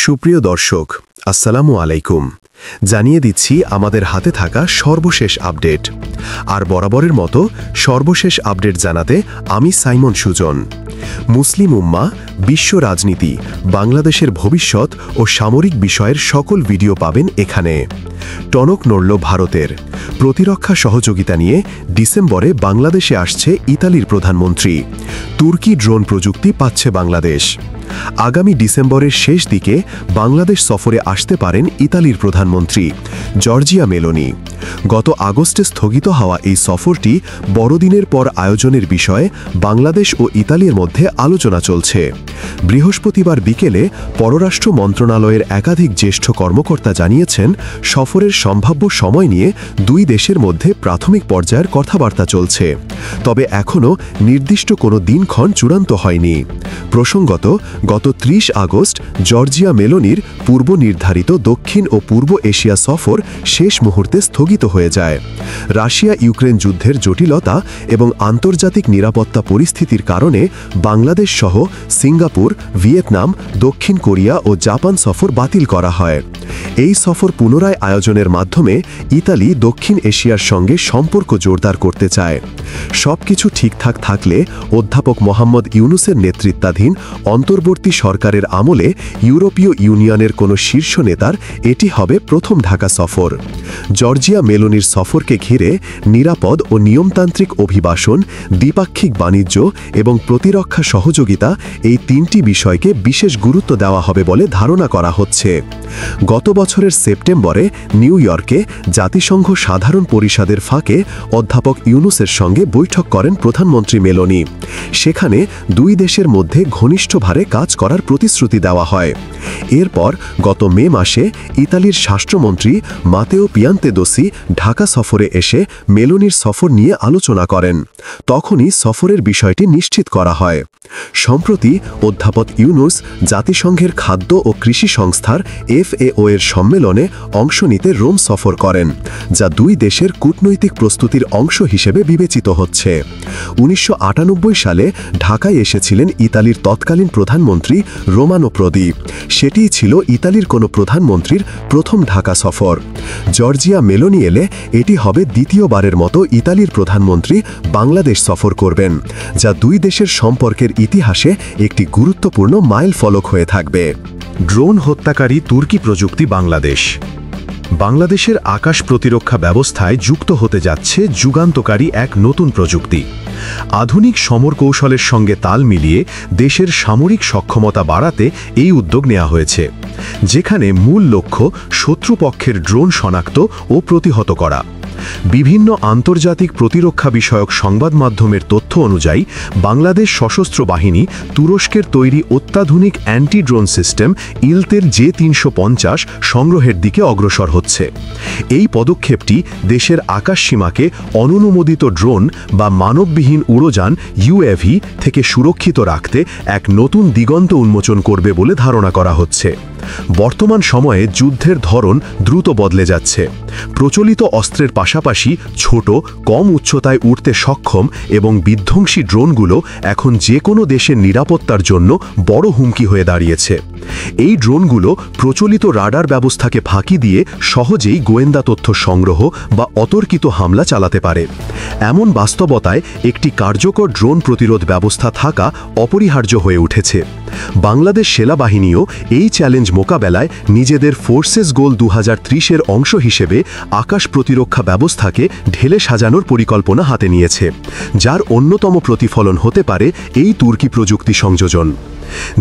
সুপ্রিয় দর্শক, আসসালামু আলাইকুম। জানিয়ে দিচ্ছি আমাদের হাতে থাকা সর্বশেষ আপডেট। আর বরাবরের মতো সর্বশেষ আপডেট জানাতে আমি সাইমন সুজন। মুসলিম উম্মাহ, বিশ্ব রাজনীতি, বাংলাদেশের ভবিষ্যৎ ও সামরিক বিষয়ের সকল ভিডিও পাবেন এখানে। টনক নড়ল ভারতের। প্রতিরক্ষা সহযোগিতা নিয়ে ডিসেম্বরে বাংলাদেশে আসছে ইতালির প্রধানমন্ত্রী। তুর্কি ড্রোন প্রযুক্তি পাচ্ছে বাংলাদেশ। আগামী ডিসেম্বরের শেষ দিকে বাংলাদেশ সফরে আসতে পারেন ইতালির প্রধানমন্ত্রী জর্জিয়া মেলোনি। গত আগস্টে স্থগিত হওয়া এই সফরটি বড়দিনের পর আয়োজনের বিষয়ে বাংলাদেশ ও ইতালির মধ্যে আলোচনা চলছে। বৃহস্পতিবার বিকেলে পররাষ্ট্র মন্ত্রণালয়ের একাধিক জ্যেষ্ঠ কর্মকর্তা জানিয়েছেন, সফরের সম্ভাব্য সময় নিয়ে দুই দেশের মধ্যে প্রাথমিক পর্যায়ের কথাবার্তা চলছে, তবে এখনও নির্দিষ্ট কোনো দিনক্ষণ চূড়ান্ত হয়নি। প্রসঙ্গত, গত 30 আগস্ট জর্জিয়া মেলোনির পূর্ব নির্ধারিত দক্ষিণ ও পূর্ব এশিয়া সফর শেষ মুহূর্তে স্থগিত হয়ে যায়। রাশিয়া ইউক্রেন যুদ্ধের জটিলতা এবং আন্তর্জাতিক নিরাপত্তা পরিস্থিতির কারণে বাংলাদেশ সহ সিঙ্গাপুর, ভিয়েতনাম, দক্ষিণ কোরিয়া ও জাপান সফর বাতিল করা হয়। এই সফর পুনরায় আয়োজনের মাধ্যমে ইতালি দক্ষিণ এশিয়ার সঙ্গে সম্পর্ক জোরদার করতে চায়। সবকিছু ঠিকঠাক থাকলে অধ্যাপক মোহাম্মদ ইউনূসের নেতৃত্বাধীন অন্তর্বর্তী সরকারের আমলে ইউরোপীয় ইউনিয়নের কোনো শীর্ষ নেতার এটি হবে প্রথম ঢাকা সফর। জর্জিয়া মেলোনির সফরকে ঘিরে নিরাপদ ও নিয়মতান্ত্রিক অভিবাসন, দ্বিপাক্ষিক বাণিজ্য এবং প্রতিরক্ষা সহযোগিতা, এই তিনটি বিষয়কে বিশেষ গুরুত্ব দেওয়া হবে বলে ধারণা করা হচ্ছে। গত বছরের সেপ্টেম্বরে নিউ ইয়র্কে জাতিসংঘ সাধারণ পরিষদের ফাঁকে অধ্যাপক ইউনূসের সঙ্গে বৈঠক করেন প্রধানমন্ত্রী মেলোনি। সেখানে দুই দেশের মধ্যে ঘনিষ্ঠভাবে কাজ করার প্রতিশ্রুতি দেওয়া হয়। এরপর গত মে মাসে ইতালির স্বরাষ্ট্রমন্ত্রী মাতেও পিয়ান্তেদোসি ঢাকা সফরে এসে মেলোনির সফর নিয়ে আলোচনা করেন। তখনই সফরের বিষয়টি নিশ্চিত করা হয়। সম্প্রতি অধ্যাপক ইউনূস জাতিসংঘের খাদ্য ও কৃষি সংস্থার FAO এর সম্মেলনে অংশ নিতে রোম সফর করেন, যা দুই দেশের কূটনৈতিক প্রস্তুতির অংশ হিসেবে বিবেচিত হচ্ছে। 1998 সালে ঢাকায় এসেছিলেন ইতালির তৎকালীন প্রধানমন্ত্রী রোমানো প্রদি। সেটিই ছিল ইতালির কোনো প্রধানমন্ত্রীর প্রথম ঢাকা সফর। জর্জিয়া মেলোনি এলে এটি হবে দ্বিতীয়বারের মতো ইতালির প্রধানমন্ত্রী বাংলাদেশ সফর করবেন, যা দুই দেশের সম্পর্কের ইতিহাসে একটি গুরুত্বপূর্ণ মাইলফলক হয়ে থাকবে। ড্রোন হত্যাকারী তুর্কি প্রযুক্তি বাংলাদেশ। বাংলাদেশের আকাশ প্রতিরক্ষা ব্যবস্থায় যুক্ত হতে যাচ্ছে যুগান্তকারী এক নতুন প্রযুক্তি। আধুনিক সমর কৌশলের সঙ্গে তাল মিলিয়ে দেশের সামরিক সক্ষমতা বাড়াতে এই উদ্যোগ নেওয়া হয়েছে, যেখানে মূল লক্ষ্য শত্রুপক্ষের ড্রোন শনাক্ত ও প্রতিহত করা। বিভিন্ন আন্তর্জাতিক প্রতিরক্ষা বিষয়ক সংবাদ মাধ্যমের তথ্য অনুযায়ী বাংলাদেশ সশস্ত্র বাহিনী তুরস্কের তৈরি অত্যাধুনিক অ্যান্টি ড্রোন সিস্টেম ইলতের J-350 সংগ্রহের দিকে অগ্রসর হচ্ছে। এই পদক্ষেপটি দেশের আকাশসীমাকে অননুমোদিত ড্রোন বা মানববিহীন উড়োযান UAV থেকে সুরক্ষিত রাখতে এক নতুন দিগন্ত উন্মোচন করবে বলে ধারণা করা হচ্ছে। বর্তমান সময়ে যুদ্ধের ধরন দ্রুত বদলে যাচ্ছে। প্রচলিত অস্ত্রের পাশাপাশি ছোট, কম উচ্চতায় উড়তে সক্ষম এবং বিধ্বংসী ড্রোনগুলো এখন যে কোনো দেশের নিরাপত্তার জন্য বড় হুমকি হয়ে দাঁড়িয়েছে। এই ড্রোনগুলো প্রচলিত রাডার ব্যবস্থাকে ফাঁকি দিয়ে সহজেই গোয়েন্দা তথ্য সংগ্রহ বা অতর্কিত হামলা চালাতে পারে। এমন বাস্তবতায় একটি কার্যকর ড্রোন প্রতিরোধ ব্যবস্থা থাকা অপরিহার্য হয়ে উঠেছে। বাংলাদেশ সেনাবাহিনীও এই চ্যালেঞ্জ মোকাবেলায় নিজেদের ফোর্সেস গোল 2030-এর অংশ হিসেবে আকাশ প্রতিরক্ষা ব্যবস্থাকে ঢেলে সাজানোর পরিকল্পনা হাতে নিয়েছে, যার অন্যতম প্রতিফলন হতে পারে এই তুর্কি প্রযুক্তি সংযোজন।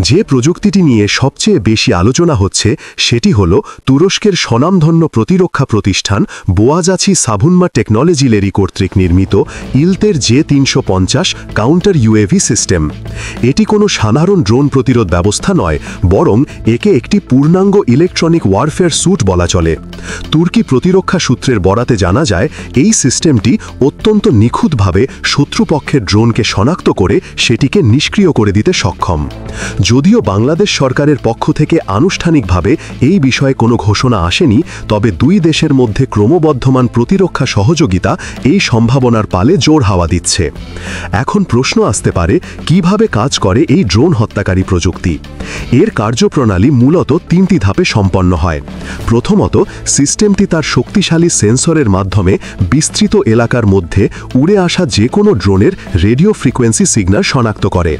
যে প্রযুক্তিটি নিয়ে সবচেয়ে বেশি আলোচনা হচ্ছে সেটি হল তুরস্কের স্বনামধন্য প্রতিরক্ষা প্রতিষ্ঠান বোয়াজাছি সাভুনমা টেকনোলজি কর্তৃক নির্মিত ইলতের J-350 কাউন্টার UAV সিস্টেম। এটি কোনো সাধারণ ড্রোন প্রতিরোধ ব্যবস্থা নয়, বরং একে একটি পূর্ণাঙ্গ ইলেকট্রনিক ওয়ারফেয়ার স্যুট বলা চলে। তুর্কি প্রতিরক্ষা সূত্রের বরাতে জানা যায়, এই সিস্টেমটি অত্যন্ত নিখুঁতভাবে শত্রুপক্ষের ড্রোনকে শনাক্ত করে সেটিকে নিষ্ক্রিয় করে দিতে সক্ষম। যদিও বাংলাদেশ সরকারের পক্ষ থেকে আনুষ্ঠানিকভাবে এই বিষয়ে কোনো ঘোষণা আসেনি, তবে দুই দেশের মধ্যে ক্রমবর্ধমান প্রতিরক্ষা সহযোগিতা এই সম্ভাবনার পালে জোর হাওয়া দিচ্ছে। এখন প্রশ্ন আসতে পারে, কিভাবে কাজ করে এই ড্রোন হত্যাকারী প্রযুক্তি? এর কার্যপ্রণালী মূলত 3টি ধাপে সম্পন্ন হয়। প্রথমত, সিস্টেমটি তার শক্তিশালী সেন্সরের মাধ্যমে বিস্তৃত এলাকার মধ্যে উড়ে আসা যে কোনো ড্রোনের রেডিও ফ্রিকোয়েন্সি সিগন্যাল শনাক্ত করে।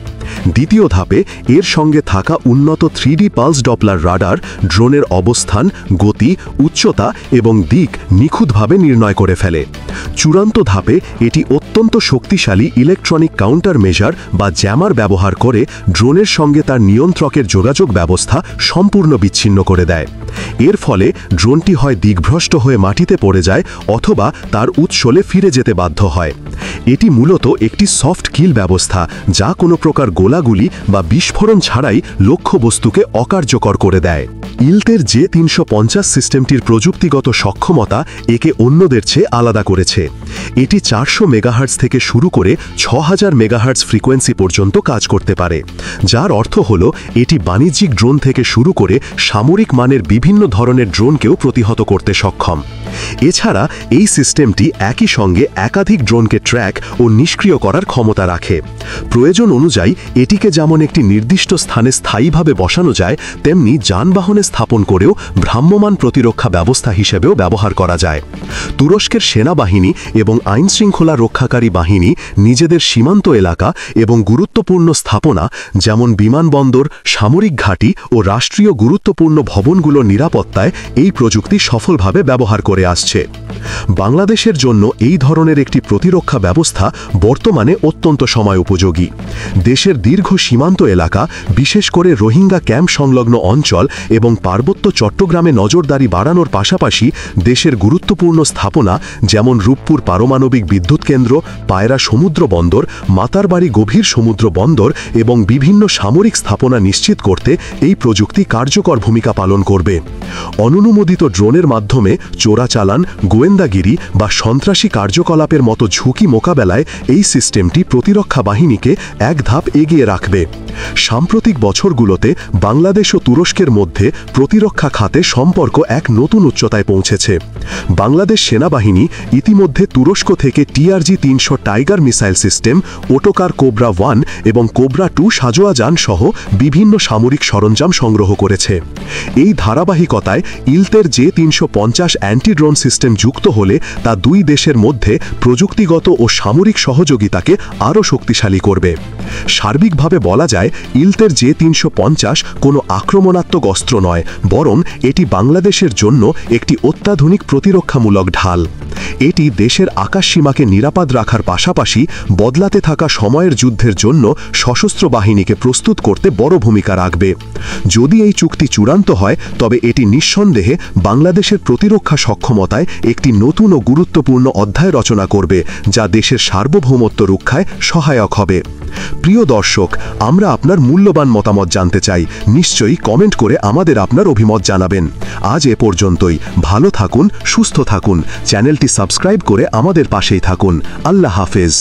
দ্বিতীয় ধাপে এর সঙ্গে থাকা উন্নত 3D পালস ডপলার রাডার ড্রোনের অবস্থান, গতি, উচ্চতা এবং দিক নিখুঁতভাবে নির্ণয় করে ফেলে। চূড়ান্ত ধাপে এটি অত্যন্ত শক্তিশালী ইলেকট্রনিক কাউন্টার মেজার বা জ্যামার ব্যবহার করে ড্রোনের সঙ্গে তার নিয়ন্ত্রকের যোগাযোগ ব্যবস্থা সম্পূর্ণ বিচ্ছিন্ন করে দেয়। এর ফলে ড্রোনটি হয় দিকভ্রষ্ট হয়ে মাটিতে পড়ে যায় অথবা তার উৎসলে ফিরে যেতে বাধ্য হয়। এটি মূলত একটি সফট কিল ব্যবস্থা, যা কোনো প্রকার গোলাগুলি বা বিস্ফোরণ ছাড়াই লক্ষ্যবস্তুকে অকার্যকর করে দেয়। ইলতের J350 সিস্টেমটির প্রযুক্তিগত সক্ষমতা একে অন্যদের চেয়ে আলাদা করেছে। এটি 400 মেগাহার্টজ থেকে শুরু করে 6000 মেগাহার্টজ ফ্রিকোয়েন্সি পর্যন্ত কাজ করতে পারে, যার অর্থ হল এটি বাণিজ্যিক ড্রোন থেকে শুরু করে সামরিক মানের বিভিন্ন ধরনের ড্রোনকেও প্রতিহত করতে সক্ষম। এছাড়া এই সিস্টেমটি একই সঙ্গে একাধিক ড্রোনকে ট্র্যাক ও নিষ্ক্রিয় করার ক্ষমতা রাখে। প্রয়োজন অনুযায়ী এটিকে যেমন একটি নির্দিষ্ট স্থানে স্থায়ীভাবে বসানো যায়, তেমনি যানবাহনে স্থাপন করেও ভ্রাম্যমাণ প্রতিরক্ষা ব্যবস্থা হিসেবেও ব্যবহার করা যায়। তুরস্কের সেনাবাহিনী এবং আইনশৃঙ্খলা রক্ষাকারী বাহিনী নিজেদের সীমান্ত এলাকা এবং গুরুত্বপূর্ণ স্থাপনা যেমন বিমানবন্দর, সামরিক ঘাঁটি ও রাষ্ট্রীয় গুরুত্বপূর্ণ ভবনগুলোর নিরাপত্তায় এই প্রযুক্তি সফলভাবে ব্যবহার করে আসছে। বাংলাদেশের জন্য এই ধরনের একটি প্রতিরক্ষা ব্যবস্থা বর্তমানে অত্যন্ত সময় উপযোগী। দেশের দীর্ঘ সীমান্ত এলাকা, বিশেষ করে রোহিঙ্গা ক্যাম্প সংলগ্ন অঞ্চল এবং পার্বত্য চট্টগ্রামে নজরদারি বাড়ানোর পাশাপাশি দেশের গুরুত্বপূর্ণ স্থাপনা যেমন রূপপুর পারমাণবিক বিদ্যুৎ কেন্দ্র, পায়রা সমুদ্র বন্দর, মাতারবাড়ি গভীর সমুদ্র বন্দর এবং বিভিন্ন সামরিক স্থাপনা নিশ্চিত করতে এই প্রযুক্তি কার্যকর ভূমিকা পালন করবে। অননুমোদিত ড্রোনের মাধ্যমে চোরাচালান, গোয়েন্দাগিরি বা সন্ত্রাসী কার্যকলাপের মতো ঝুঁকি মোকাবেলায় এই সিস্টেমটি প্রতিরক্ষা বাহিনীকে এক ধাপ এগিয়ে রাখবে। সাম্প্রতিক বছরগুলোতে বাংলাদেশ ও তুরস্কের মধ্যে প্রতিরক্ষা খাতে সম্পর্ক এক নতুন উচ্চতায় পৌঁছেছে। বাংলাদেশ সেনাবাহিনী ইতিমধ্যে তুরস্ক থেকে TRG-300 tiger missile system, Otokar Cobra 1 এবং কোবরা 2 সাজোয়া যান সহ বিভিন্ন সামরিক সরঞ্জাম সংগ্রহ করেছে। এই ধারাবাহিকতায় ইলতের J350 অ্যান্টি ড্রোন সিস্টেম যুক্ত হলে তা দুই দেশের মধ্যে প্রযুক্তিগত ও সামরিক সহযোগিতাকে আরও শক্তিশালী করবে। সার্বিকভাবে বলা যায়, ইলতের J350 কোনো আক্রমণাত্মক অস্ত্র নয়, বরং এটি বাংলাদেশের জন্য একটি অত্যাধুনিক প্রতিরক্ষামূলক ঢাল। এটি দেশের আকাশসীমাকে নিরাপদ রাখার পাশাপাশি বদলাতে থাকা সময়ের যুদ্ধের জন্য সশস্ত্র বাহিনীকে প্রস্তুত করতে বড় ভূমিকা রাখবে। যদি এই চুক্তি চূড়ান্ত হয়, তবে এটি নিঃসন্দেহে বাংলাদেশের প্রতিরক্ষা সক্ষমতায় একটি নতুন ও গুরুত্বপূর্ণ অধ্যায় রচনা করবে, যা দেশের সার্বভৌমত্ব রক্ষায় সহায়ক হবে। প্রিয় দর্শক, আমরা আপনার মূল্যবান মতামত জানতে চাই। নিশ্চয়ই কমেন্ট করে আমাদের আপনার অভিমত জানাবেন। আজ এ পর্যন্তই। ভালো থাকুন, সুস্থ থাকুন। চ্যানেলটি সাবস্ক্রাইব করে আমাদের পাশেই থাকুন। আল্লাহ হাফেজ।